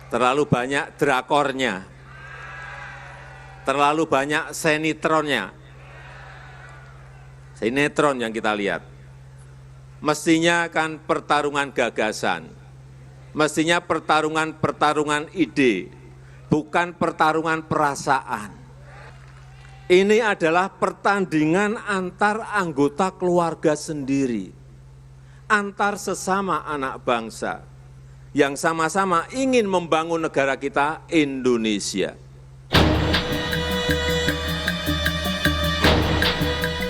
terlalu banyak drakornya, terlalu banyak sinetron yang kita lihat. Mestinya kan pertarungan gagasan, mestinya pertarungan ide, bukan pertarungan perasaan. Ini adalah pertandingan antar anggota keluarga sendiri, antar sesama anak bangsa, yang sama-sama ingin membangun negara kita Indonesia.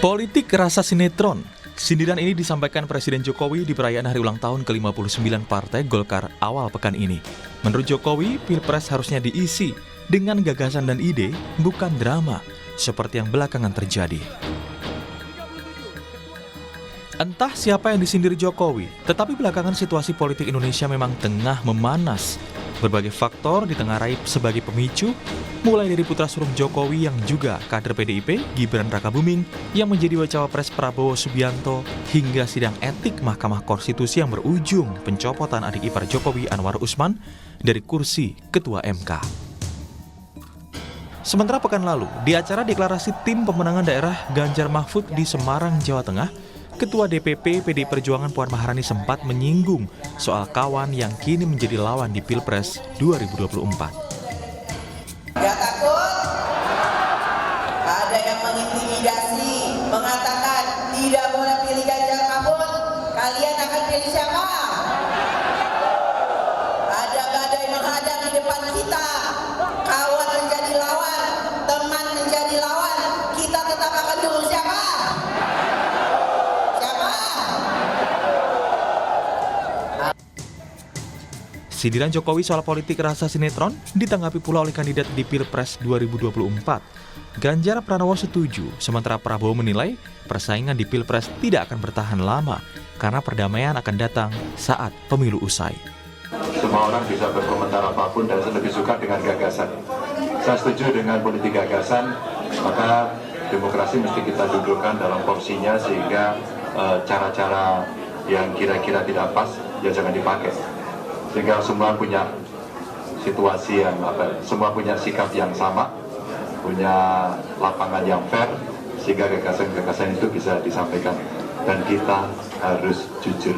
Politik rasa sinetron. Sindiran ini disampaikan Presiden Jokowi di perayaan hari ulang tahun ke-59 Partai Golkar awal pekan ini. Menurut Jokowi, Pilpres harusnya diisi dengan gagasan dan ide, bukan drama, seperti yang belakangan terjadi. Entah siapa yang disindir Jokowi, tetapi belakangan situasi politik Indonesia memang tengah memanas. Berbagai faktor ditengarai sebagai pemicu, mulai dari putra sulung Jokowi yang juga kader PDIP, Gibran Rakabuming, yang menjadi Cawapres Prabowo Subianto, hingga sidang etik Mahkamah Konstitusi yang berujung pencopotan adik ipar Jokowi Anwar Usman dari kursi Ketua MK. Sementara pekan lalu, di acara deklarasi tim pemenangan daerah Ganjar Mahfud di Semarang, Jawa Tengah, Ketua DPP PDI Perjuangan Puan Maharani sempat menyinggung soal kawan yang kini menjadi lawan di Pilpres 2024. Gak takut? Ada yang mengintimidasi, mengatakan tidak boleh pilih Ganjar Mahfud, kalian akan pilih siapa? Ada badai menghadang di depan kita, kawan menjadi lawan, teman menjadi lawan, kita tetap akan dukung siapa? Sindiran Jokowi soal politik rasa sinetron ditanggapi pula oleh kandidat di Pilpres 2024. Ganjar Pranowo setuju, sementara Prabowo menilai persaingan di Pilpres tidak akan bertahan lama karena perdamaian akan datang saat pemilu usai. Semua orang bisa berkomentar apapun dan saya lebih suka dengan gagasan. Saya setuju dengan politik gagasan, maka demokrasi mesti kita dudukkan dalam porsinya sehingga cara-cara yang kira-kira tidak pas ya jangan dipakai. Sehingga semua punya situasi yang semua punya sikap yang sama, punya lapangan yang fair, sehingga gagasan-gagasan itu bisa disampaikan dan kita harus jujur.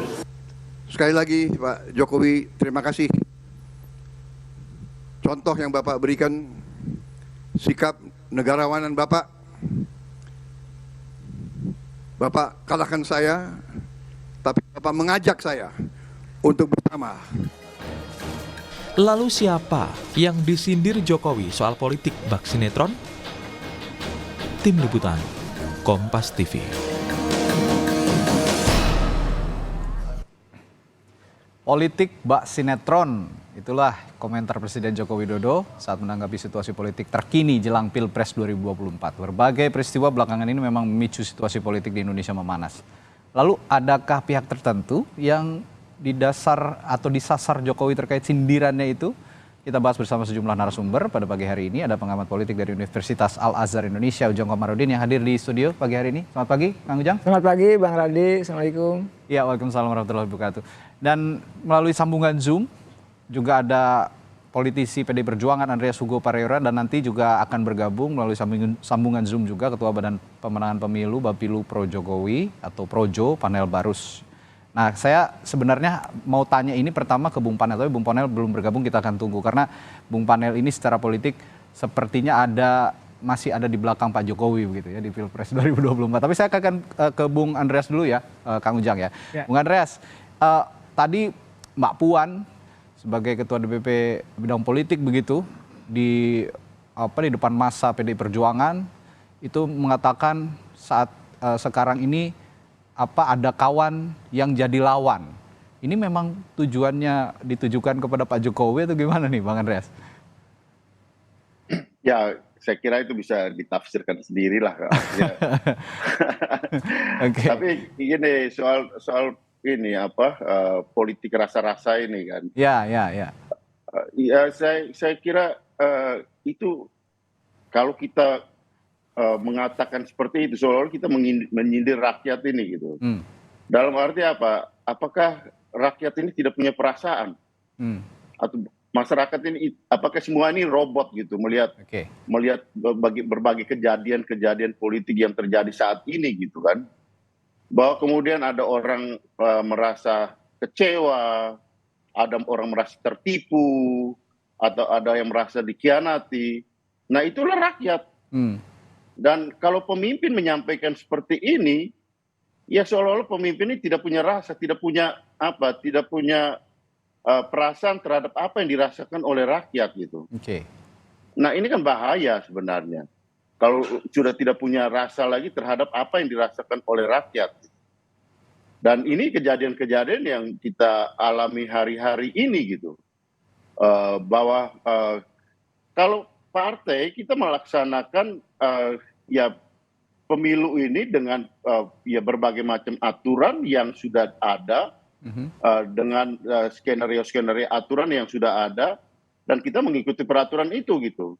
Sekali lagi Pak Jokowi, terima kasih. Contoh yang Bapak berikan, sikap negarawanan Bapak. Bapak kalahkan saya, tapi Bapak mengajak saya untuk bersama. Lalu siapa yang disindir Jokowi soal politik bak sinetron? Tim Liputan, Kompas TV. Politik bak sinetron, itulah komentar Presiden Joko Widodo saat menanggapi situasi politik terkini jelang Pilpres 2024. Berbagai peristiwa belakangan ini memang memicu situasi politik di Indonesia memanas. Lalu adakah pihak tertentu yang didasar atau disasar Jokowi terkait sindirannya itu? Kita bahas bersama sejumlah narasumber pada pagi hari ini. Ada pengamat politik dari Universitas Al-Azhar Indonesia, Ujang Komarudin, yang hadir di studio pagi hari ini. Selamat pagi, Kang Ujang. Selamat pagi, Bang Radi. Assalamualaikum. Ya, waalaikumsalam warahmatullahi wabarakatuh. Dan melalui sambungan Zoom juga ada politisi PDI Perjuangan Andreas Hugo Parera, dan nanti juga akan bergabung melalui sambungan Zoom juga Ketua Badan Pemenangan Pemilu Bapilu Pro Jokowi atau Projo, Panel Barus. Nah, saya sebenarnya mau tanya ini pertama ke Bung Panel, tapi Bung Panel belum bergabung, kita akan tunggu karena Bung Panel ini secara politik sepertinya masih ada di belakang Pak Jokowi begitu ya di Pilpres 2024. Tapi saya akan ke Bung Andreas dulu ya, Kang Ujang ya. Bung Andreas, tadi Mbak Puan sebagai Ketua DPP bidang politik begitu di depan massa PDI Perjuangan itu mengatakan saat sekarang ini ada kawan yang jadi lawan. Ini memang tujuannya ditujukan kepada Pak Jokowi atau gimana nih Bang Andreas? Ya, saya kira itu bisa ditafsirkan sendirilah. Okay. Tapi gini, soal ini politik rasa-rasa ini kan. Ya. Ya, saya kira itu kalau kita mengatakan seperti itu, seolah-olah kita menyindir rakyat ini gitu. Dalam arti apa? Apakah rakyat ini tidak punya perasaan? masyarakat ini apakah semua ini robot gitu melihat berbagai kejadian politik yang terjadi saat ini gitu kan, bahwa kemudian ada orang merasa kecewa, ada orang merasa tertipu, atau ada yang merasa dikhianati. Nah itulah rakyat. Dan kalau pemimpin menyampaikan seperti ini, ya seolah-olah pemimpin ini tidak punya rasa, tidak punya perasaan terhadap apa yang dirasakan oleh rakyat gitu. Nah ini kan bahaya sebenarnya. Kalau sudah tidak punya rasa lagi terhadap apa yang dirasakan oleh rakyat. Dan ini kejadian-kejadian yang kita alami hari-hari ini gitu. Bahwa kalau partai kita melaksanakan ya pemilu ini dengan ya berbagai macam aturan yang sudah ada, dengan skenario-skenario aturan yang sudah ada, dan kita mengikuti peraturan itu gitu.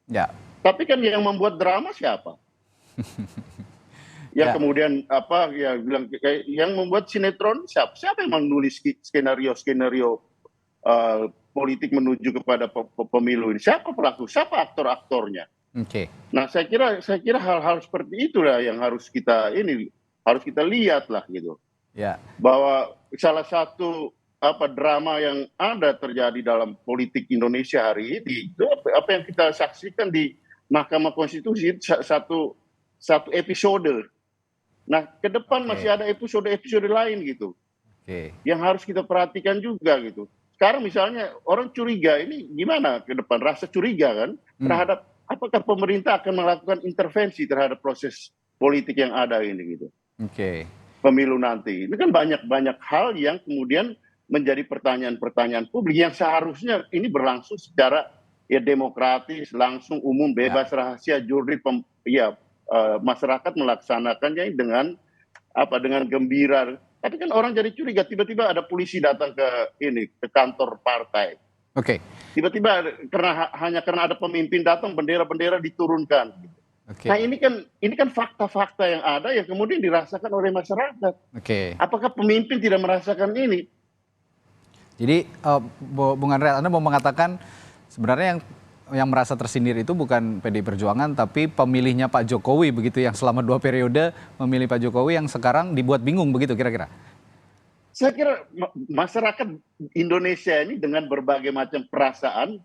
Tapi kan yang membuat drama siapa? Yang kemudian bilang yang membuat sinetron siapa? Siapa yang menulis skenario politik menuju kepada pemilu ini? Siapa pelaku? Siapa aktor-aktornya? Nah, saya kira hal-hal seperti itulah yang harus kita lihat lah gitu. Bahwa salah satu drama yang ada terjadi dalam politik Indonesia hari ini itu apa yang kita saksikan di Mahkamah Konstitusi, satu episode. Nah, ke depan masih ada episode lain gitu. Yang harus kita perhatikan juga gitu. Sekarang misalnya orang curiga, ini gimana ke depan, rasa curiga kan terhadap apakah pemerintah akan melakukan intervensi terhadap proses politik yang ada ini gitu. Pemilu nanti. Ini kan banyak hal yang kemudian menjadi pertanyaan-pertanyaan publik yang seharusnya ini berlangsung secara demokratis, langsung, umum, bebas, rahasia, jurdil, masyarakat melaksanakannya dengan gembira. Tapi kan orang jadi curiga, tiba-tiba ada polisi datang ke kantor partai. Tiba-tiba hanya karena ada pemimpin datang, bendera-bendera diturunkan. Nah ini kan fakta-fakta yang ada yang kemudian dirasakan oleh masyarakat. Apakah pemimpin tidak merasakan ini? Jadi Bung Andre, Anda mau mengatakan sebenarnya yang merasa tersindir itu bukan PDI Perjuangan tapi pemilihnya Pak Jokowi begitu, yang selama 2 periode memilih Pak Jokowi yang sekarang dibuat bingung begitu kira-kira? Saya kira masyarakat Indonesia ini dengan berbagai macam perasaan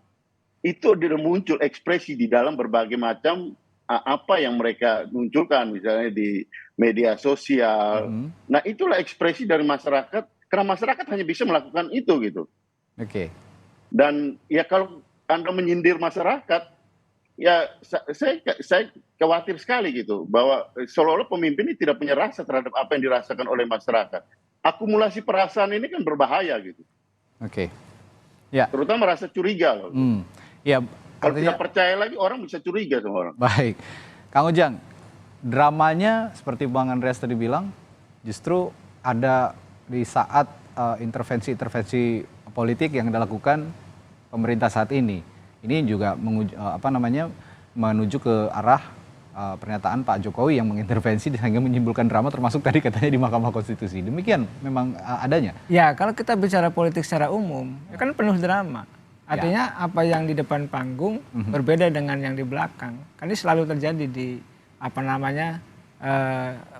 itu muncul ekspresi di dalam berbagai macam apa yang mereka munculkan, misalnya di media sosial. Nah itulah ekspresi dari masyarakat, karena masyarakat hanya bisa melakukan itu gitu. Dan ya kalau Anda menyindir masyarakat, ya saya khawatir sekali gitu, bahwa seolah-olah pemimpin ini tidak punya rasa terhadap apa yang dirasakan oleh masyarakat. Akumulasi perasaan ini kan berbahaya gitu. Terutama rasa curiga loh. Kalau tidak percaya lagi orang bisa curiga sama orang. Baik, Kang Ujang, dramanya seperti Bang Andreas tadi bilang, justru ada di saat intervensi-intervensi politik yang dilakukan pemerintah saat ini. Ini juga menuju ke arah pernyataan Pak Jokowi yang mengintervensi sehingga menimbulkan drama, termasuk tadi katanya di Mahkamah Konstitusi. Demikian memang adanya. Ya, kalau kita bicara politik secara umum, ya kan penuh drama. Artinya apa yang di depan panggung berbeda dengan yang di belakang. Kan ini selalu terjadi di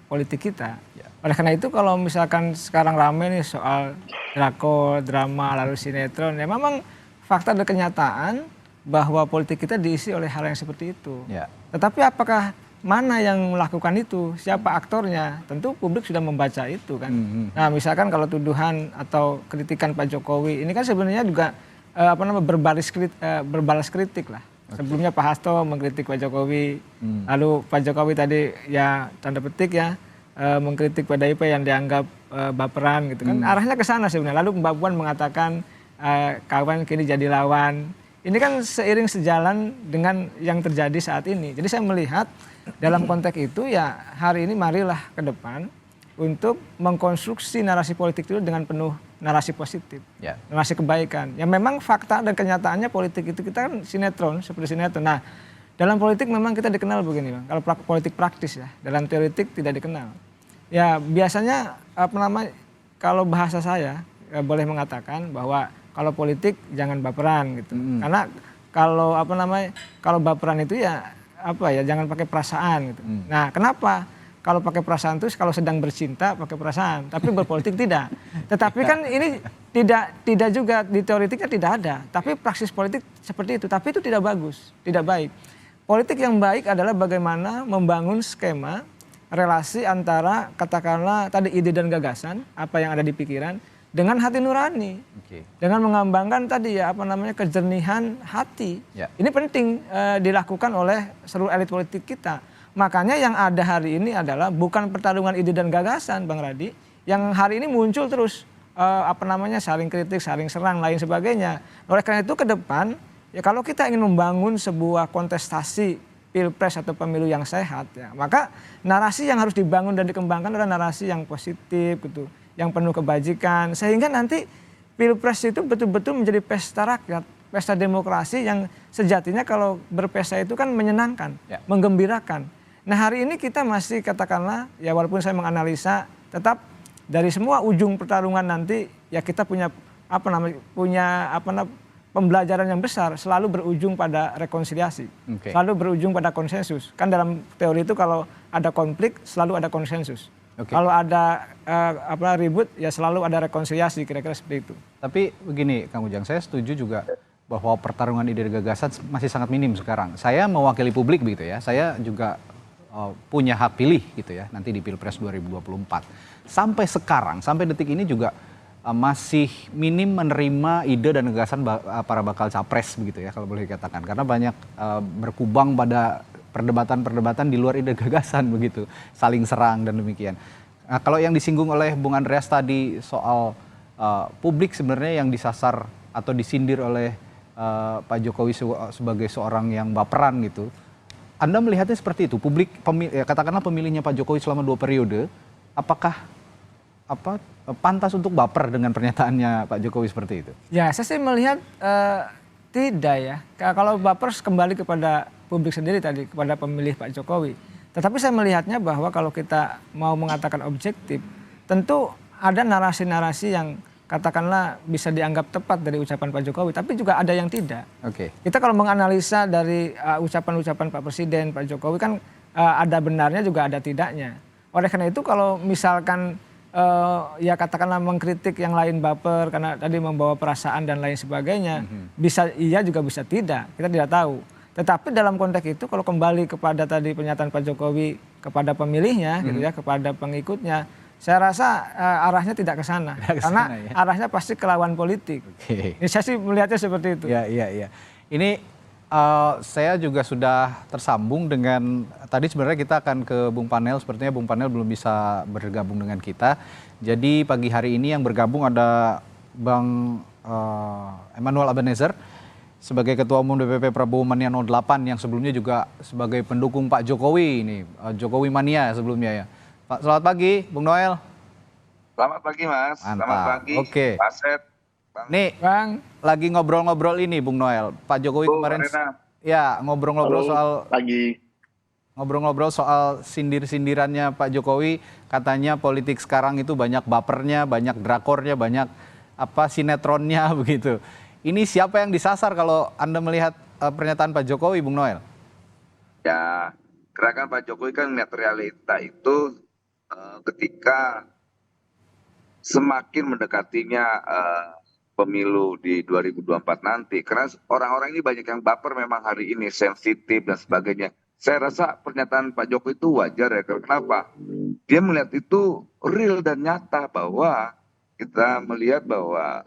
politik kita. Oleh karena itu kalau misalkan sekarang rame nih soal drakor, drama, lalu sinetron, ya memang fakta dan kenyataan bahwa politik kita diisi oleh hal yang seperti itu. Tetapi apakah mana yang melakukan itu, siapa aktornya, tentu publik sudah membaca itu kan. Nah misalkan kalau tuduhan atau kritikan Pak Jokowi ini kan sebenarnya juga berbalas kritik lah. Sebelumnya Pak Hasto mengkritik Pak Jokowi, lalu Pak Jokowi tadi ya tanda petik ya mengkritik PDIP yang dianggap baperan gitu kan. Arahnya ke sana sebenarnya. Lalu Mbak Puan mengatakan kawan kini jadi lawan. Ini kan seiring sejalan dengan yang terjadi saat ini. Jadi saya melihat dalam konteks itu ya hari ini marilah ke depan untuk mengkonstruksi narasi politik itu dengan penuh narasi positif, narasi kebaikan. Ya memang fakta dan kenyataannya politik itu kita kan sinetron, seperti sinetron. Nah dalam politik memang kita dikenal begini Bang, kalau politik praktis ya, dalam teoretik tidak dikenal. Ya biasanya kalau bahasa saya boleh mengatakan bahwa kalau politik jangan baperan gitu. Karena kalau kalau baperan itu ya jangan pakai perasaan gitu. Nah, kenapa? Kalau pakai perasaan itu kalau sedang bercinta pakai perasaan, tapi berpolitik tidak. Tetapi kan ini tidak juga di teoretiknya tidak ada, tapi praksis politik seperti itu. Tapi itu tidak bagus, tidak baik. Politik yang baik adalah bagaimana membangun skema relasi antara katakanlah tadi ide dan gagasan, apa yang ada di pikiran dengan hati nurani. Dengan mengembangkan tadi kejernihan hati. Ini penting dilakukan oleh seluruh elit politik kita. Makanya yang ada hari ini adalah bukan pertarungan ide dan gagasan, Bang Radi. Yang hari ini muncul terus saling kritik, saling serang, lain sebagainya. Oleh karena itu ke depan, ya kalau kita ingin membangun sebuah kontestasi pilpres atau pemilu yang sehat, ya maka narasi yang harus dibangun dan dikembangkan adalah narasi yang positif, gitu, yang penuh kebajikan, sehingga nanti pilpres itu betul-betul menjadi pesta rakyat, pesta demokrasi yang sejatinya kalau berpesta itu kan menyenangkan, menggembirakan. Nah hari ini kita masih katakanlah, ya walaupun saya menganalisa, tetap dari semua ujung pertarungan nanti ya kita punya pembelajaran yang besar, selalu berujung pada rekonsiliasi, selalu berujung pada konsensus. Kan dalam teori itu kalau ada konflik selalu ada konsensus. Kalau ada ribut ya selalu ada rekonsiliasi, kira-kira seperti itu. Tapi begini Kang Ujang, saya setuju juga bahwa pertarungan ide dan gagasan masih sangat minim sekarang. Saya mewakili publik begitu ya, saya juga punya hak pilih gitu ya nanti di Pilpres 2024. Sampai sekarang, sampai detik ini juga masih minim menerima ide dan gagasan para bakal capres begitu ya kalau boleh dikatakan. Karena banyak berkubang pada perdebatan-perdebatan di luar ide gagasan begitu, saling serang dan demikian. Nah, kalau yang disinggung oleh Bung Andreas tadi soal publik sebenarnya yang disasar atau disindir oleh Pak Jokowi sebagai seorang yang baperan gitu. Anda melihatnya seperti itu, publik katakanlah pemilihnya Pak Jokowi selama 2 periode, apakah pantas untuk baper dengan pernyataannya Pak Jokowi seperti itu? Ya, saya sih melihat tidak ya. Kalau baper kembali kepada publik sendiri tadi, kepada pemilih Pak Jokowi. Tetapi saya melihatnya bahwa kalau kita mau mengatakan objektif, tentu ada narasi-narasi yang katakanlah bisa dianggap tepat dari ucapan Pak Jokowi, tapi juga ada yang tidak. Kita kalau menganalisa dari ucapan-ucapan Pak Presiden, Pak Jokowi kan ada benarnya juga ada tidaknya. Oleh karena itu kalau misalkan ya katakanlah mengkritik yang lain baper karena tadi membawa perasaan dan lain sebagainya, bisa iya juga bisa tidak, kita tidak tahu. Tetapi dalam konteks itu kalau kembali kepada tadi pernyataan Pak Jokowi kepada pemilihnya gitu ya, kepada pengikutnya, saya rasa arahnya tidak ke sana, karena arahnya pasti ke lawan politik. Ini saya sih melihatnya seperti itu. Iya. Ini saya juga sudah tersambung dengan, tadi sebenarnya kita akan ke Bung Panel, sepertinya Bung Panel belum bisa bergabung dengan kita. Jadi pagi hari ini yang bergabung ada Bang Emmanuel Ebenezer sebagai Ketua Umum DPP Prabowo Mania 08 yang sebelumnya juga sebagai pendukung Pak Jokowi ini, Jokowi Mania sebelumnya ya. Pak, selamat pagi, Bung Noel. Selamat pagi, Mas. Mantap. Selamat pagi, Pak Set. Nih, Bang, lagi ngobrol-ngobrol ini, Bung Noel. Pak Jokowi kemarin, ya ngobrol-ngobrol soal sindir-sindirannya Pak Jokowi. Katanya politik sekarang itu banyak bapernya, banyak drakornya, banyak sinetronnya begitu. Ini siapa yang disasar kalau Anda melihat pernyataan Pak Jokowi, Bung Noel? Ya, gerakan Pak Jokowi kan melihat realita itu ketika semakin mendekatinya pemilu di 2024 nanti. Karena orang-orang ini banyak yang baper memang hari ini, sensitif dan sebagainya. Saya rasa pernyataan Pak Jokowi itu wajar ya. Kenapa? Dia melihat itu real dan nyata bahwa kita melihat bahwa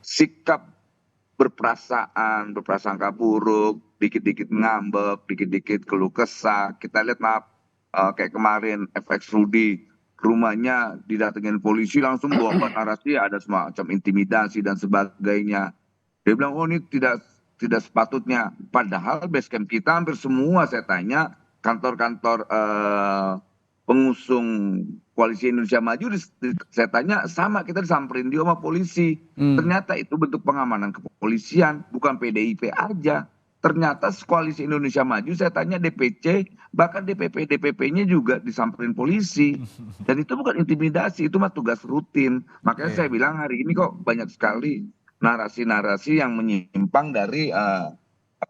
sikap berprasangka buruk, dikit-dikit ngambek, dikit-dikit keluh kesah. Kita lihat kayak kemarin FX Rudy, rumahnya didatengin polisi langsung bawa narasi ada semacam intimidasi dan sebagainya. Dia bilang, oh ini tidak sepatutnya. Padahal base camp kita hampir semua saya tanya, kantor-kantor pengusung Koalisi Indonesia Maju, saya tanya sama, kita disamperin dia sama polisi. Ternyata itu bentuk pengamanan kepolisian, bukan PDIP aja. ternyata koalisi Indonesia Maju, saya tanya DPC, bahkan DPP-nya juga disamperin polisi. Dan itu bukan intimidasi, itu mah tugas rutin. Makanya saya bilang hari ini kok banyak sekali narasi-narasi yang menyimpang dari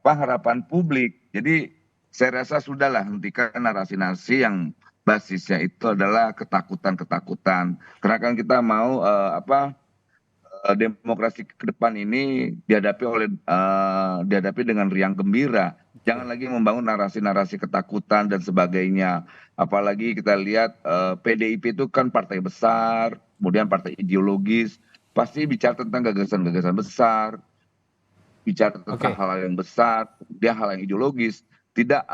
harapan publik. Jadi saya rasa sudahlah, hentikan narasi-narasi yang basisnya itu adalah ketakutan-ketakutan. Karena kan kita mau demokrasi ke depan ini dihadapi dengan riang gembira. Jangan lagi membangun narasi-narasi ketakutan dan sebagainya. Apalagi kita lihat PDIP itu kan partai besar, kemudian partai ideologis, pasti bicara tentang gagasan-gagasan besar, bicara tentang hal yang besar, dia hal yang ideologis, tidak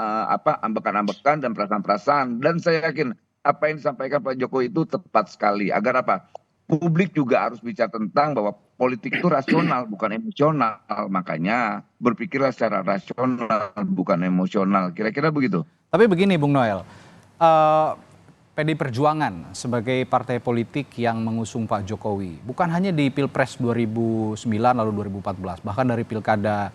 ambekan-ambekan dan perasaan-perasaan. Dan saya yakin apa yang disampaikan Pak Jokowi itu tepat sekali. Agar apa? Publik juga harus bicara tentang bahwa politik itu rasional, bukan emosional. Makanya berpikirlah secara rasional, bukan emosional. Kira-kira begitu. Tapi begini Bung Noel, PDI Perjuangan sebagai partai politik yang mengusung Pak Jokowi, bukan hanya di Pilpres 2009 lalu 2014, bahkan dari Pilkada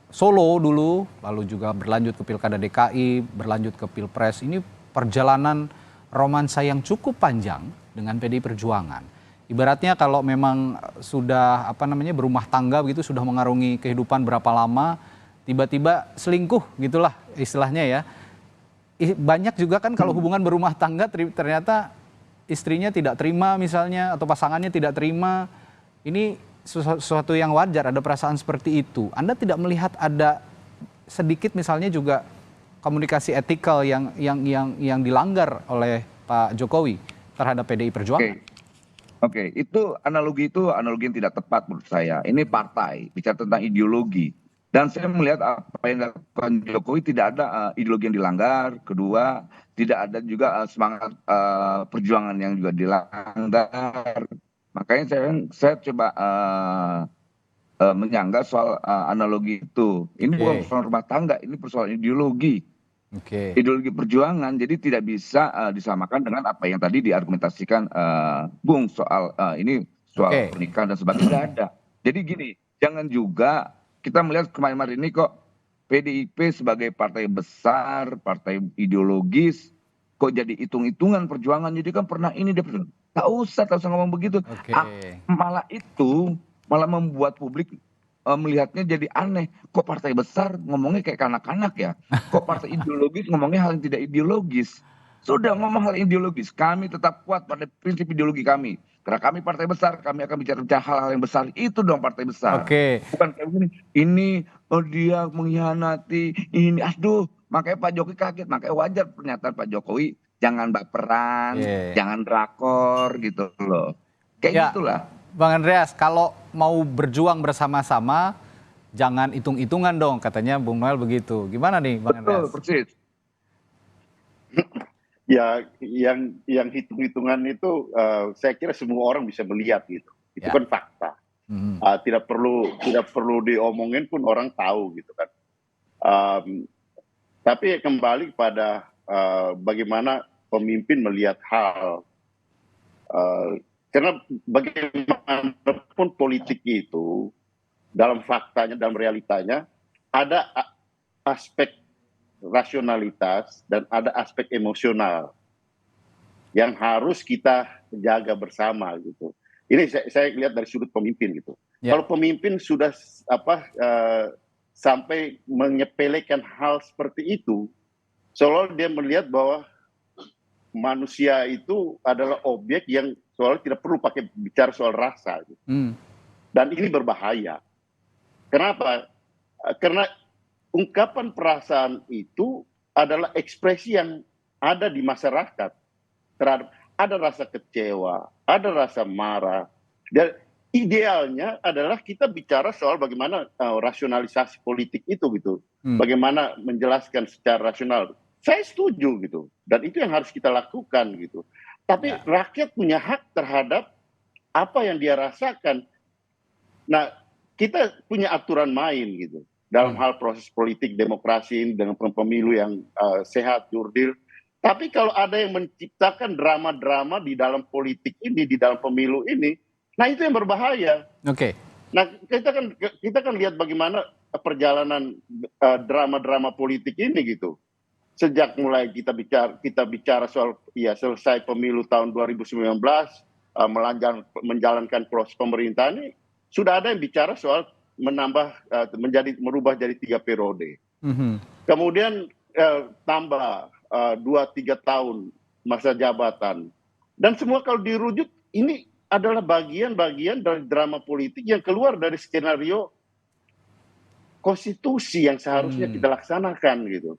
Solo dulu, lalu juga berlanjut ke Pilkada DKI, berlanjut ke Pilpres. Ini perjalanan romansa yang cukup panjang dengan PDI Perjuangan. Ibaratnya kalau memang sudah berumah tangga begitu, sudah mengarungi kehidupan berapa lama, tiba-tiba selingkuh gitulah istilahnya ya. Banyak juga kan kalau hubungan berumah tangga ternyata istrinya tidak terima misalnya, atau pasangannya tidak terima. Ini sesuatu yang wajar, ada perasaan seperti itu. Anda tidak melihat ada sedikit misalnya juga komunikasi etikal yang dilanggar oleh Pak Jokowi terhadap PDI Perjuangan? Oke. Itu analogi yang tidak tepat menurut saya. Ini partai, bicara tentang ideologi. Dan saya melihat apa yang dilakukan Jokowi tidak ada ideologi yang dilanggar. Kedua, tidak ada juga semangat perjuangan yang juga dilanggar. Makanya saya coba menyanggah soal analogi itu. Ini bukan persoalan rumah tangga, ini persoalan ideologi. Ideologi perjuangan, jadi tidak bisa disamakan dengan apa yang tadi diargumentasikan Bung soal ini soal pernikahan dan sebagainya. Tidak ada. Jadi gini, jangan juga kita melihat kemarin ini kok PDIP sebagai partai besar, partai ideologis, kok jadi hitung-hitungan perjuangan. Jadi kan pernah ini dia tak usah ngomong begitu. Malah membuat publik melihatnya jadi aneh. Kok partai besar ngomongnya kayak kanak-kanak ya? Kok partai ideologis ngomongnya hal yang tidak ideologis? Sudah ngomong hal ideologis, kami tetap kuat pada prinsip ideologi kami. Karena kami partai besar, kami akan bicara hal-hal yang besar. Itu dong partai besar. Bukan kayak gini, ini dia mengkhianati, ini aduh. Makanya Pak Jokowi kaget, makanya wajar pernyataan Pak Jokowi, jangan baperan, jangan drakor gitu loh. Kayak gitulah. Bang Andreas, kalau mau berjuang bersama-sama, jangan hitung-hitungan dong, katanya Bung Noel begitu. Gimana nih Bang Andreas? Betul, persis. Ya, yang hitung-hitungan itu saya kira semua orang bisa melihat gitu. Itu kan fakta. Tidak perlu diomongin pun orang tahu gitu kan. Tapi kembali pada bagaimana pemimpin melihat hal. Karena bagaimanapun politik itu dalam faktanya, dalam realitanya ada aspek rasionalitas dan ada aspek emosional yang harus kita jaga bersama gitu. Ini saya lihat dari sudut pemimpin gitu. Kalau pemimpin sudah sampai menyepelekan hal seperti itu, seolah dia melihat bahwa manusia itu adalah objek yang soalnya tidak perlu pakai bicara soal rasa gitu. Dan ini berbahaya. Kenapa? Karena ungkapan perasaan itu adalah ekspresi yang ada di masyarakat. Ada rasa kecewa, ada rasa marah. Dan idealnya adalah kita bicara soal bagaimana rasionalisasi politik itu gitu. Bagaimana menjelaskan secara rasional. Saya setuju gitu. Dan itu yang harus kita lakukan gitu. Tapi rakyat punya hak terhadap apa yang dia rasakan. Nah, kita punya aturan main gitu. Dalam hal proses politik demokrasi ini dengan pemilu yang sehat, jurdil. Tapi kalau ada yang menciptakan drama-drama di dalam politik ini, di dalam pemilu ini, nah itu yang berbahaya. Nah, kita kan lihat bagaimana perjalanan drama-drama politik ini gitu. Sejak mulai kita bicara soal selesai pemilu tahun 2019, menjalankan proses pemerintahan ini, sudah ada yang bicara soal merubah jadi 3 periode. Kemudian tambah 2-3 tahun masa jabatan. Dan semua kalau dirujuk, ini adalah bagian-bagian dari drama politik yang keluar dari skenario konstitusi yang seharusnya kita laksanakan gitu.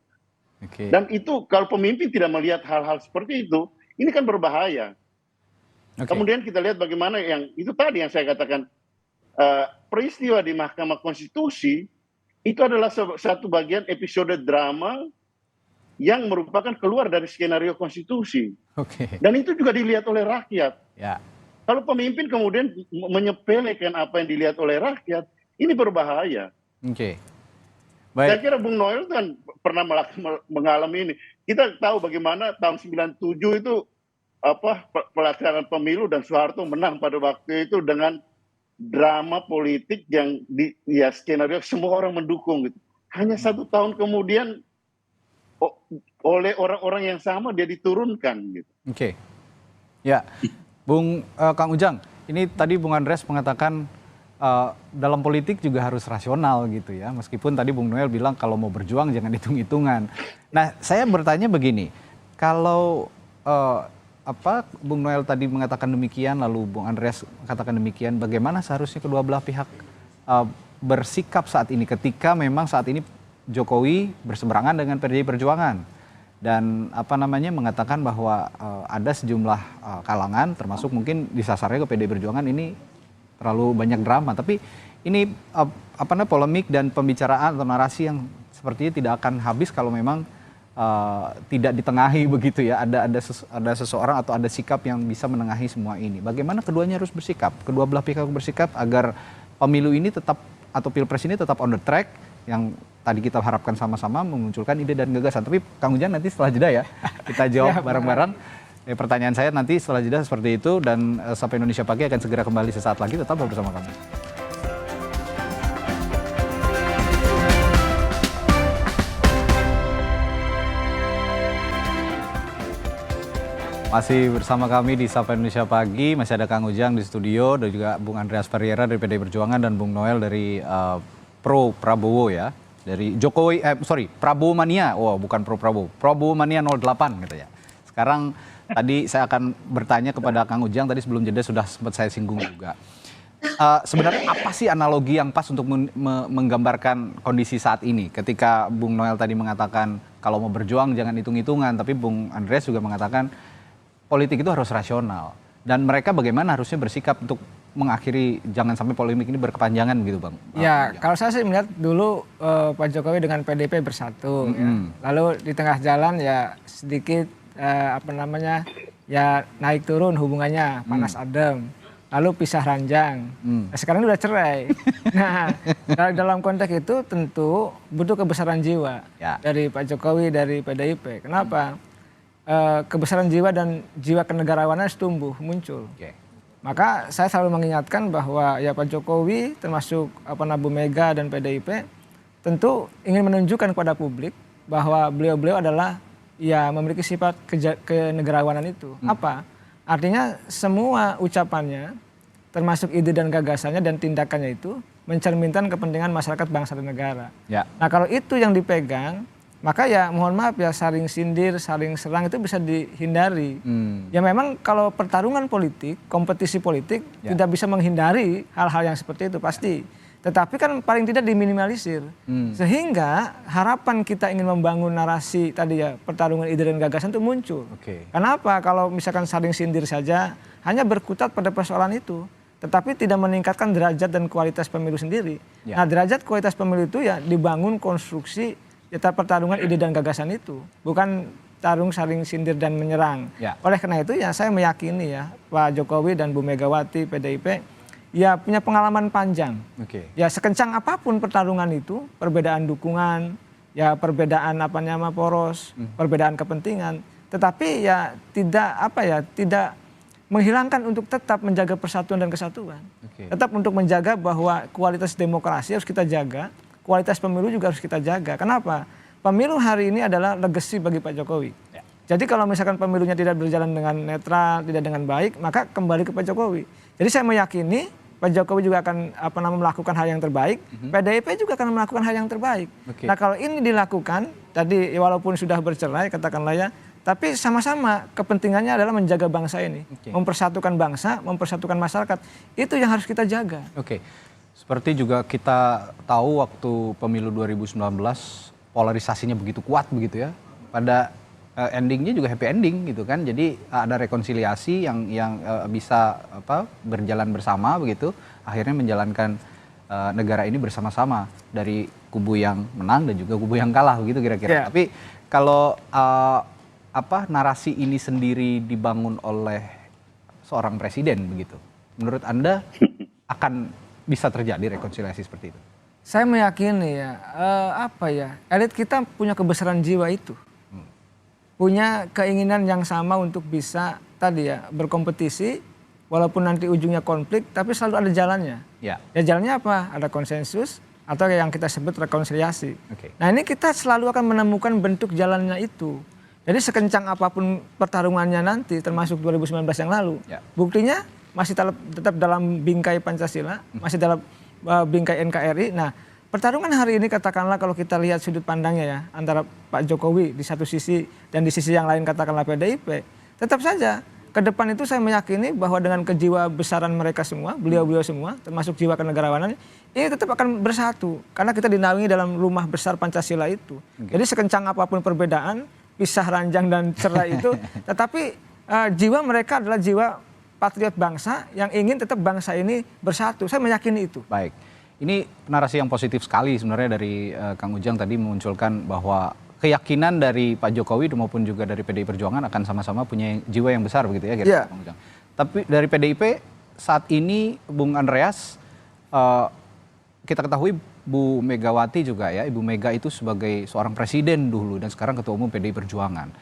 Dan itu kalau pemimpin tidak melihat hal-hal seperti itu, ini kan berbahaya. Kemudian kita lihat bagaimana yang itu tadi yang saya katakan, peristiwa di Mahkamah Konstitusi itu adalah satu bagian episode drama yang merupakan keluar dari skenario konstitusi. Dan itu juga dilihat oleh rakyat. Kalau pemimpin kemudian menyepelekan apa yang dilihat oleh rakyat, ini berbahaya. Saya kira Bung Noel kan pernah mengalami ini. Kita tahu bagaimana tahun 97 itu pelaksanaan pemilu dan Soeharto menang pada waktu itu dengan drama politik yang skenario semua orang mendukung gitu. Hanya 1 tahun kemudian oleh orang-orang yang sama dia diturunkan gitu. Ya, Kang Ujang, ini tadi Bung Andreas mengatakan dalam politik juga harus rasional gitu ya. Meskipun tadi Bung Noel bilang kalau mau berjuang jangan hitung-hitungan. Nah, saya bertanya begini, kalau Bung Noel tadi mengatakan demikian, lalu Bung Andreas katakan demikian, bagaimana seharusnya kedua belah pihak bersikap saat ini ketika memang saat ini Jokowi berseberangan dengan PDI Perjuangan dan mengatakan bahwa ada sejumlah kalangan termasuk mungkin disasarnya ke PDI Perjuangan ini terlalu banyak drama, tapi ini polemik dan pembicaraan atau narasi yang sepertinya tidak akan habis kalau memang tidak ditengahi begitu ya. Ada seseorang atau ada sikap yang bisa menengahi semua ini. Bagaimana keduanya harus bersikap? Kedua belah pihak bersikap agar pemilu ini tetap atau pilpres ini tetap on the track yang tadi kita harapkan sama-sama memunculkan ide dan gagasan. Tapi Kang Ujang nanti setelah jeda ya kita jawab bareng-bareng. Pertanyaan saya nanti setelah jeda seperti itu dan Sapa Indonesia Pagi akan segera kembali sesaat lagi, tetap bersama kami. Masih bersama kami di Sapa Indonesia Pagi, masih ada Kang Ujang di studio dan juga Bung Andreas Ferreira dari PDI Perjuangan dan Bung Noel dari Pro Prabowo ya. Dari Prabowo Mania, bukan Pro Prabowo, Prabowo Mania 08 gitu ya. Sekarang tadi saya akan bertanya kepada Kang Ujang, tadi sebelum jeda sudah sempat saya singgung juga. Sebenarnya apa sih analogi yang pas untuk menggambarkan kondisi saat ini? Ketika Bung Noel tadi mengatakan kalau mau berjuang jangan hitung-hitungan, tapi Bung Andreas juga mengatakan politik itu harus rasional. Dan mereka bagaimana harusnya bersikap untuk mengakhiri jangan sampai polemik ini berkepanjangan gitu Bang? Ya, kalau saya sih melihat dulu Pak Jokowi dengan PDIP bersatu. Ya. Lalu di tengah jalan ya sedikit naik turun hubungannya panas adem, lalu pisah ranjang. Nah, sekarang udah cerai. Nah, dalam konteks itu tentu butuh kebesaran jiwa dari Pak Jokowi, dari PDIP. Kenapa? Kebesaran jiwa dan jiwa kenegarawanan harus tumbuh muncul. Maka saya selalu mengingatkan bahwa ya Pak Jokowi termasuk Bu Mega dan PDIP tentu ingin menunjukkan kepada publik bahwa beliau-beliau adalah memiliki sifat kenegarawanan itu. Apa? Artinya semua ucapannya, termasuk ide dan gagasannya dan tindakannya itu mencerminkan kepentingan masyarakat bangsa dan negara. Nah kalau itu yang dipegang, maka ya mohon maaf ya saling sindir, saling serang itu bisa dihindari. Ya memang kalau pertarungan politik, kompetisi politik tidak bisa menghindari hal-hal yang seperti itu pasti. Tetapi kan paling tidak diminimalisir. Sehingga harapan kita ingin membangun narasi tadi ya pertarungan ide dan gagasan itu muncul. Kenapa? Kalau misalkan saling sindir saja hanya berkutat pada persoalan itu. Tetapi tidak meningkatkan derajat dan kualitas pemilu sendiri. Nah derajat kualitas pemilu itu ya dibangun konstruksi pertarungan ide dan gagasan itu. Bukan tarung saling sindir dan menyerang. Oleh karena itu ya saya meyakini ya Pak Jokowi dan Bu Megawati PDIP ya punya pengalaman panjang. Ya sekencang apapun pertarungan itu, perbedaan dukungan, ya perbedaan poros, perbedaan kepentingan, tetapi ya tidak menghilangkan untuk tetap menjaga persatuan dan kesatuan. Tetap untuk menjaga bahwa kualitas demokrasi harus kita jaga, kualitas pemilu juga harus kita jaga. Kenapa? Pemilu hari ini adalah legacy bagi Pak Jokowi. Jadi kalau misalkan pemilunya tidak berjalan dengan netral, tidak dengan baik, maka kembali ke Pak Jokowi. Jadi saya meyakini Pak Jokowi juga akan melakukan hal yang terbaik, PDIP juga akan melakukan hal yang terbaik. Nah kalau ini dilakukan, tadi walaupun sudah bercerai katakanlah ya, tapi sama-sama kepentingannya adalah menjaga bangsa ini, mempersatukan bangsa, mempersatukan masyarakat. Itu yang harus kita jaga. Seperti juga kita tahu waktu pemilu 2019 polarisasinya begitu kuat begitu ya. Pada endingnya juga happy ending gitu kan. Jadi ada rekonsiliasi yang bisa berjalan bersama begitu. Akhirnya menjalankan negara ini bersama-sama dari kubu yang menang dan juga kubu yang kalah begitu kira-kira. Tapi kalau narasi ini sendiri dibangun oleh seorang presiden begitu, menurut Anda akan bisa terjadi rekonsiliasi seperti itu? Saya meyakini ya, elit kita punya kebesaran jiwa itu. Punya keinginan yang sama untuk bisa berkompetisi, walaupun nanti ujungnya konflik, tapi selalu ada jalannya. Ya jalannya apa? Ada konsensus, atau yang kita sebut rekonsiliasi. Nah ini kita selalu akan menemukan bentuk jalannya itu. Jadi sekencang apapun pertarungannya nanti, termasuk 2019 yang lalu, buktinya masih tetap dalam bingkai Pancasila, masih dalam bingkai NKRI. Nah, pertarungan hari ini katakanlah kalau kita lihat sudut pandangnya ya, antara Pak Jokowi di satu sisi dan di sisi yang lain katakanlah PDIP, tetap saja ke depan itu saya meyakini bahwa dengan kejiwa besaran mereka semua, beliau-beliau semua, termasuk jiwa kenegarawanan, ini tetap akan bersatu. Karena kita dinaungi dalam rumah besar Pancasila itu. Jadi sekencang apapun perbedaan, pisah ranjang dan cerai itu, tetapi jiwa mereka adalah jiwa patriot bangsa yang ingin tetap bangsa ini bersatu. Saya meyakini itu. Baik. Ini narasi yang positif sekali sebenarnya dari Kang Ujang tadi memunculkan bahwa keyakinan dari Pak Jokowi maupun juga dari PDI Perjuangan akan sama-sama punya jiwa yang besar begitu ya, Kang Ujang. Tapi dari PDIP saat ini Bung Andreas, kita ketahui Bu Megawati juga ya, Ibu Mega itu sebagai seorang presiden dulu dan sekarang ketua umum PDI Perjuangan.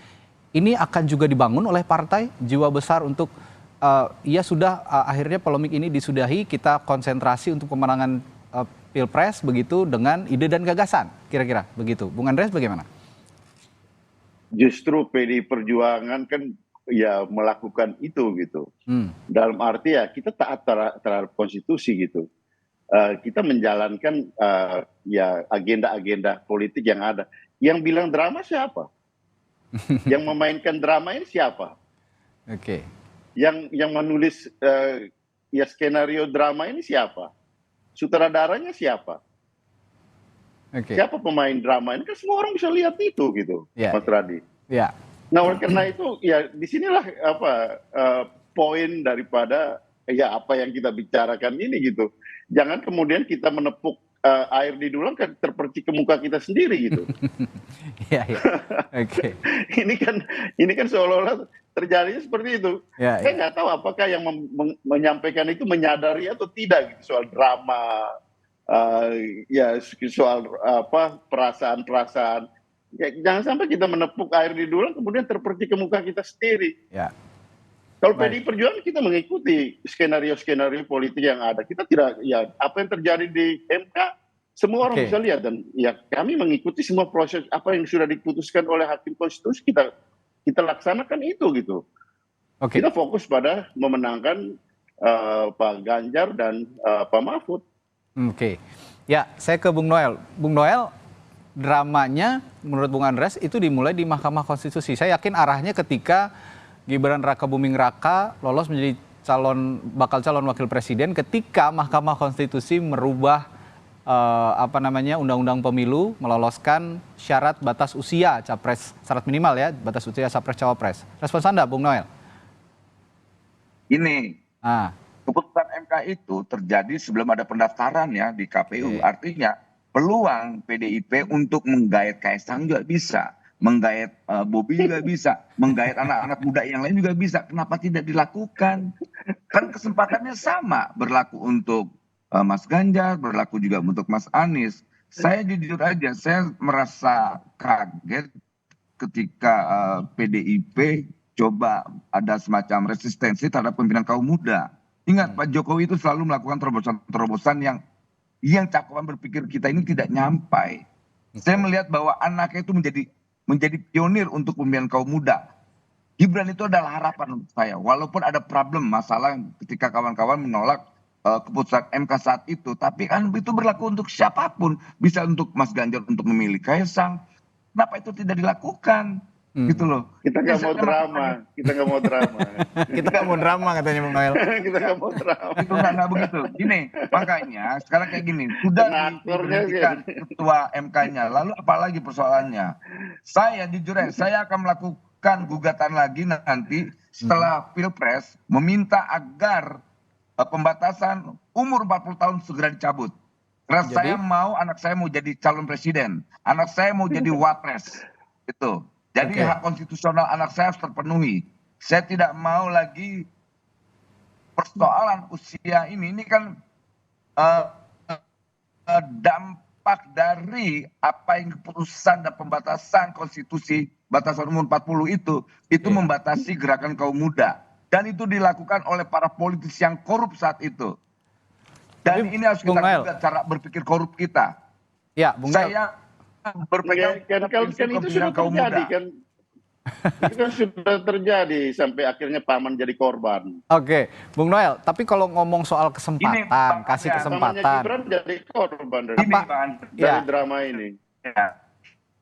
Ini akan juga dibangun oleh partai jiwa besar untuk akhirnya polemik ini disudahi, kita konsentrasi untuk pemenangan Pilpres begitu dengan ide dan gagasan, kira-kira begitu. Bung Andreas bagaimana? Justru PDI Perjuangan kan ya melakukan itu gitu. Dalam arti ya kita taat terhadap konstitusi gitu. Kita menjalankan ya agenda-agenda politik yang ada. Yang bilang drama siapa? Yang memainkan drama ini siapa? Yang menulis ya skenario drama ini siapa? Sutradaranya siapa? Siapa pemain drama ini? Kan semua orang bisa lihat itu gitu, Mas Radi. Nah oleh karena itu ya disinilah poin daripada ya apa yang kita bicarakan ini gitu. Jangan kemudian kita menepuk air di dulang terpercik ke muka kita sendiri gitu. Ini kan seolah-olah terjadinya seperti itu. Saya nggak tahu apakah yang menyampaikan itu menyadari atau tidak gitu, soal drama, soal perasaan-perasaan. Ya, jangan sampai kita menepuk air di dulang kemudian terpercik ke muka kita sendiri. Kalau PDI Perjuangan kita mengikuti skenario-skenario politik yang ada. Kita tidak, ya apa yang terjadi di MK semua orang bisa lihat, dan ya kami mengikuti semua proses apa yang sudah diputuskan oleh Hakim Konstitusi, kita laksanakan itu gitu. Kita fokus pada memenangkan Pak Ganjar dan Pak Mahfud. Ya, saya ke Bung Noel. Bung Noel, dramanya menurut Bung Andreas itu dimulai di Mahkamah Konstitusi. Saya yakin arahnya ketika Gibran Raka Buming Raka lolos menjadi bakal calon wakil presiden ketika Mahkamah Konstitusi merubah undang-undang pemilu, meloloskan syarat batas usia capres, syarat minimal ya, batas usia capres cawapres. Respons Anda, Bung Noel? Ini keputusan MK itu terjadi sebelum ada pendaftaran ya di KPU. Artinya peluang PDIP untuk menggait Kaisang juga bisa, menggait Bobi juga bisa, menggait anak-anak muda yang lain juga bisa. Kenapa tidak dilakukan? Kan kesempatannya sama, berlaku untuk Mas Ganjar, berlaku juga untuk Mas Anies. Saya jujur aja, saya merasa kaget ketika PDIP coba ada semacam resistensi terhadap pimpinan kaum muda. Ingat, Pak Jokowi itu selalu melakukan terobosan-terobosan yang cakupan berpikir kita ini tidak nyampai. Saya melihat bahwa anaknya itu menjadi pionir untuk pemilihan kaum muda. Gibran itu adalah harapan untuk saya. Walaupun ada problem masalah ketika kawan-kawan menolak keputusan MK saat itu, tapi kan itu berlaku untuk siapapun. Bisa untuk Mas Ganjar untuk memilih Kaisang. Kenapa itu tidak dilakukan? Gitu loh. Kita nggak mau drama. Kita nggak mau drama. Kita nggak mau drama katanya Bung Noel. Kita nggak mau drama. Itu nggak begitu. Gini, makanya sekarang kayak gini. Sudah diberhentikan ketua MK-nya. Lalu apalagi persoalannya? Saya jujur ya, saya akan melakukan gugatan lagi nanti setelah Pilpres meminta agar pembatasan umur 40 tahun segera dicabut. Karena saya mau anak saya mau jadi calon presiden, anak saya mau jadi wapres, itu. Jadi hak konstitusional anak saya harus terpenuhi. Saya tidak mau lagi persoalan usia ini kan dampak dari apa yang keputusan dan pembatasan konstitusi batasan umur 40 itu membatasi gerakan kaum muda. Dan itu dilakukan oleh para politisi yang korup saat itu. Dan ini harus kita juga cara berpikir korup kita. Ya, Bung Noel. Saya berpegang kan itu sudah terjadi kan. Itu kan sudah terjadi sampai akhirnya paman jadi korban. Oke, Bung Noel, tapi kalau ngomong soal kesempatan, kasih kesempatan. Pamannya Gibran jadi korban dari drama ini. Ya.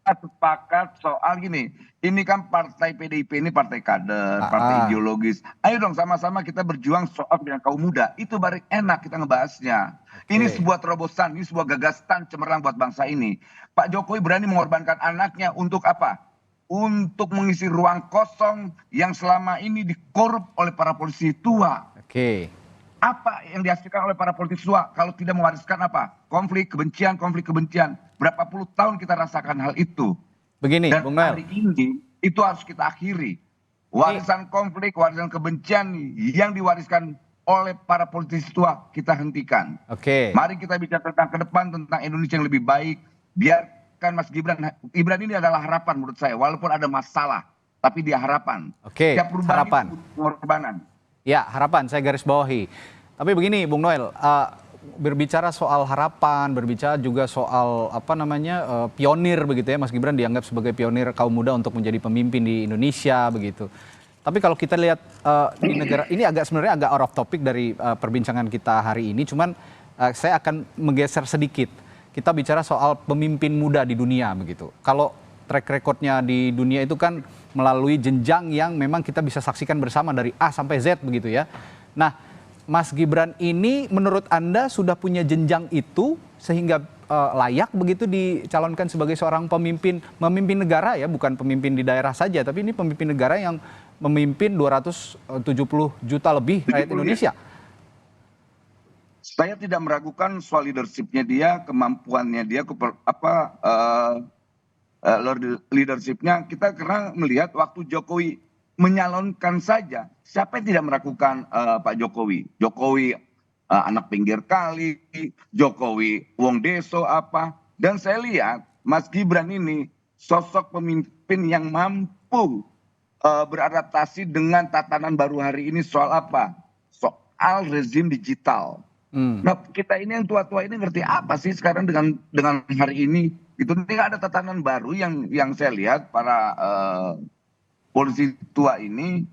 Sepakat soal gini, ini kan partai PDIP ini partai kader, partai ideologis. Ayo dong sama-sama kita berjuang soal dengan kaum muda. Itu baru enak kita ngebahasnya. Ini sebuah terobosan, ini sebuah gagasan cemerlang buat bangsa ini. Pak Jokowi berani mengorbankan anaknya untuk apa? Untuk mengisi ruang kosong yang selama ini dikorup oleh para polisi tua. Apa yang dihasilkan oleh para politisi tua kalau tidak mewariskan apa? Konflik kebencian. Berapa puluh tahun kita rasakan hal itu. Begini, dan Bung Noel. Hari ini itu harus kita akhiri. Warisan konflik, warisan kebencian yang diwariskan oleh para politisi tua kita hentikan. Mari kita bicara tentang ke depan, tentang Indonesia yang lebih baik. Biarkan Mas Gibran ini adalah harapan menurut saya. Walaupun ada masalah, tapi dia harapan. Harapan. Pengorbanan. Ya, harapan saya garis bawahi. Tapi begini, Bung Noel, berbicara soal harapan, berbicara juga soal pionir begitu ya, Mas Gibran dianggap sebagai pionir kaum muda untuk menjadi pemimpin di Indonesia begitu. Tapi kalau kita lihat di negara ini sebenarnya agak out of topic dari perbincangan kita hari ini, cuman saya akan menggeser sedikit. Kita bicara soal pemimpin muda di dunia begitu. Kalau track recordnya di dunia itu kan melalui jenjang yang memang kita bisa saksikan bersama dari A sampai Z begitu ya. Nah, Mas Gibran ini menurut Anda sudah punya jenjang itu sehingga layak begitu dicalonkan sebagai seorang memimpin negara ya, bukan pemimpin di daerah saja, tapi ini pemimpin negara yang memimpin 270 juta lebih rakyat Indonesia. Saya tidak meragukan soal leadership-nya dia, kemampuannya dia, leadership-nya. Kita karena melihat waktu Jokowi menyalonkan saja, siapa yang tidak meragukan Pak Jokowi? Jokowi anak pinggir kali, Jokowi wong deso apa. Dan saya lihat Mas Gibran ini sosok pemimpin yang mampu beradaptasi dengan tatanan baru hari ini soal apa? Soal rezim digital. Nah, kita ini yang tua-tua ini ngerti apa sih sekarang dengan hari ini? Itu ada tatanan baru yang saya lihat para polisi tua ini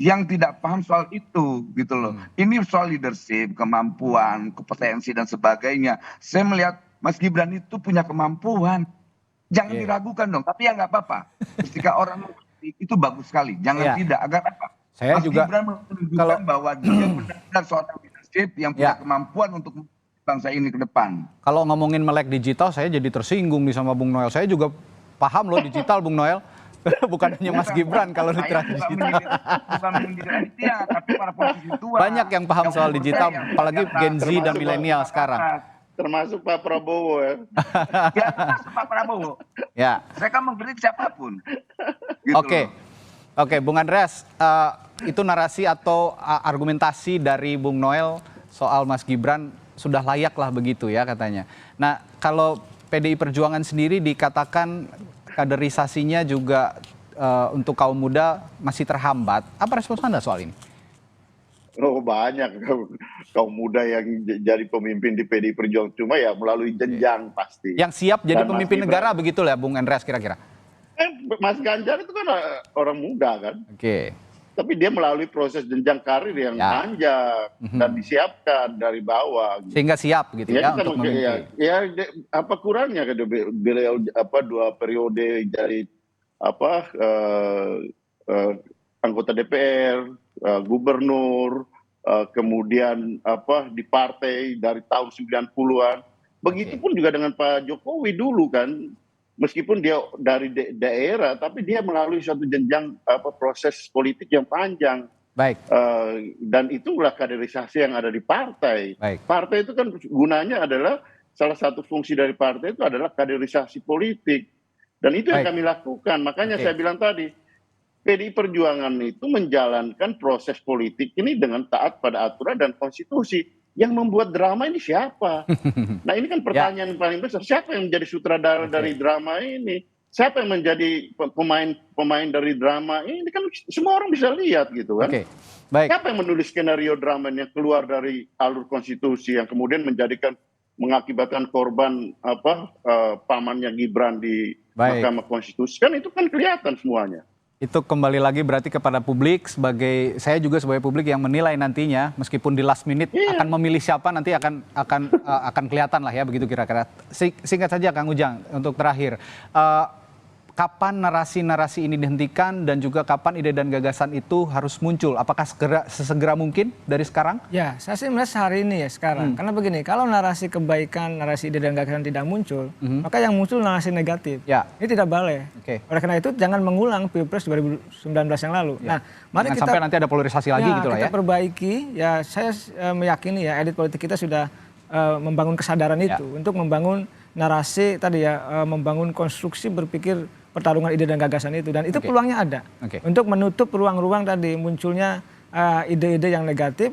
yang tidak paham soal itu gitu loh. Ini soal leadership, kemampuan, kompetensi dan sebagainya. Saya melihat Mas Gibran itu punya kemampuan. Jangan diragukan dong, tapi ya nggak apa-apa. Ketika orang itu bagus sekali, jangan tidak. Agar apa? Saya Mas juga Gibran menunjukkan bahwa dia benar-benar seorang leadership yang punya kemampuan untuk bangsa ini ke depan. Kalau ngomongin melek digital, saya jadi tersinggung nih sama Bung Noel. Saya juga paham loh digital, Bung Noel. Bukan hanya Mas Gibran kalau literasi digital. Bukan mendidik tapi para politisi tua. Banyak yang paham soal digital, apalagi Gen Z dan milenial sekarang. Termasuk Pak Prabowo ya. Ya, termasuk Pak Prabowo. Ya. Saya kan mengkritik siapapun. Gitu Oke, Bung Andreas, itu narasi atau argumentasi dari Bung Noel soal Mas Gibran sudah layak lah begitu ya katanya. Nah, kalau PDI Perjuangan sendiri dikatakan kaderisasinya juga untuk kaum muda masih terhambat. Apa respons Anda soal ini? Oh banyak kaum muda yang jadi pemimpin di PDI Perjuangan, cuma ya melalui jenjang pasti. Yang siap jadi Dan Mas pemimpin Gibran- negara begitu ya Bung Andreas kira-kira? Mas Ganjar itu kan orang muda kan, Oke. tapi dia melalui proses jenjang karir yang Ya. panjang dan disiapkan dari bawah. Sehingga siap gitu ya untuk memimpin. Apa kurangnya kan beliau 2 periode jadi anggota DPR, gubernur, kemudian di partai dari tahun 90-an. Begitupun juga dengan Pak Jokowi dulu kan, meskipun dia dari daerah, tapi dia melalui suatu jenjang proses politik yang panjang. Baik. Dan itulah kaderisasi yang ada di partai. Baik. Partai itu kan gunanya adalah, salah satu fungsi dari partai itu adalah kaderisasi politik. Dan itu yang Baik. kami lakukan. Makanya Oke. saya bilang tadi, PDI Perjuangan itu menjalankan proses politik ini dengan taat pada aturan dan konstitusi. Yang membuat drama ini siapa? Nah ini kan pertanyaan yang paling besar. Siapa yang menjadi sutradara dari drama ini? Siapa yang menjadi pemain dari drama ini? Kan semua orang bisa lihat gitu kan. Oke. Baik. Siapa yang menulis skenario drama yang keluar dari alur konstitusi yang kemudian mengakibatkan korban pamannya Gibran di Baik. Mahkamah Konstitusi? Kan itu kan kelihatan semuanya. Itu kembali lagi berarti kepada publik, saya juga sebagai publik yang menilai nantinya, meskipun di last minute akan memilih siapa nanti akan kelihatan lah ya, begitu kira-kira. Singkat saja Kang Ujang untuk terakhir, kapan narasi-narasi ini dihentikan dan juga kapan ide dan gagasan itu harus muncul? Apakah sesegera mungkin dari sekarang? Ya, saya sih melihat hari ini ya sekarang. Karena begini, kalau narasi kebaikan, narasi ide dan gagasan tidak muncul, maka yang muncul narasi negatif. Ya. Ini tidak boleh. Oke. Oleh karena itu jangan mengulang Pilpres 2019 yang lalu. Ya. Nah, mari Jangan kita sampai nanti ada polarisasi lagi gitu lah kita ya. perbaiki. Ya, saya meyakini ya elit politik kita sudah membangun kesadaran itu untuk membangun narasi tadi ya, membangun konstruksi berpikir pertarungan ide dan gagasan itu, dan itu peluangnya ada untuk menutup ruang-ruang tadi munculnya ide-ide yang negatif,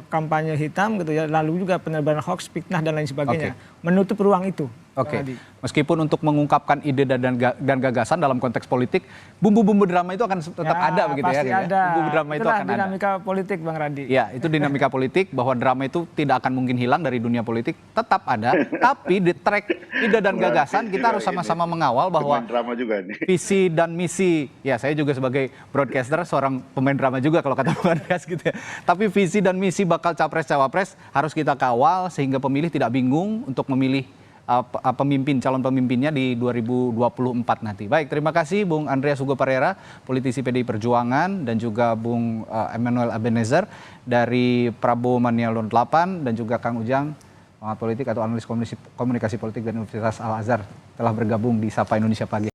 kampanye hitam gitu ya, lalu juga penebaran hoax, fitnah dan lain sebagainya, menutup ruang itu. Oke. Meskipun untuk mengungkapkan ide dan gagasan dalam konteks politik, bumbu-bumbu drama itu akan tetap ada begitu ya. Pasti ada. Bumbu drama itu Itulah akan ada. dinamika politik Bang Radi. Ya, itu dinamika politik bahwa drama itu tidak akan mungkin hilang dari dunia politik, tetap ada. Tapi di track ide dan gagasan kita harus sama-sama mengawal bahwa Pemain drama juga nih. visi dan misi, ya saya juga sebagai broadcaster seorang pemain drama juga kalau kata Bang Andreas gitu ya. Tapi visi dan misi bakal capres-cawapres harus kita kawal sehingga pemilih tidak bingung untuk memilih calon pemimpinnya di 2024 nanti. Baik, terima kasih Bung Andreas Hugo Pereira, politisi PDI Perjuangan, dan juga Bung Emmanuel Ebenezer dari Prabowo Mania 8, dan juga Kang Ujang, pengamat politik atau analis komunikasi politik dari Universitas Al Azhar, telah bergabung di Sapa Indonesia Pagi.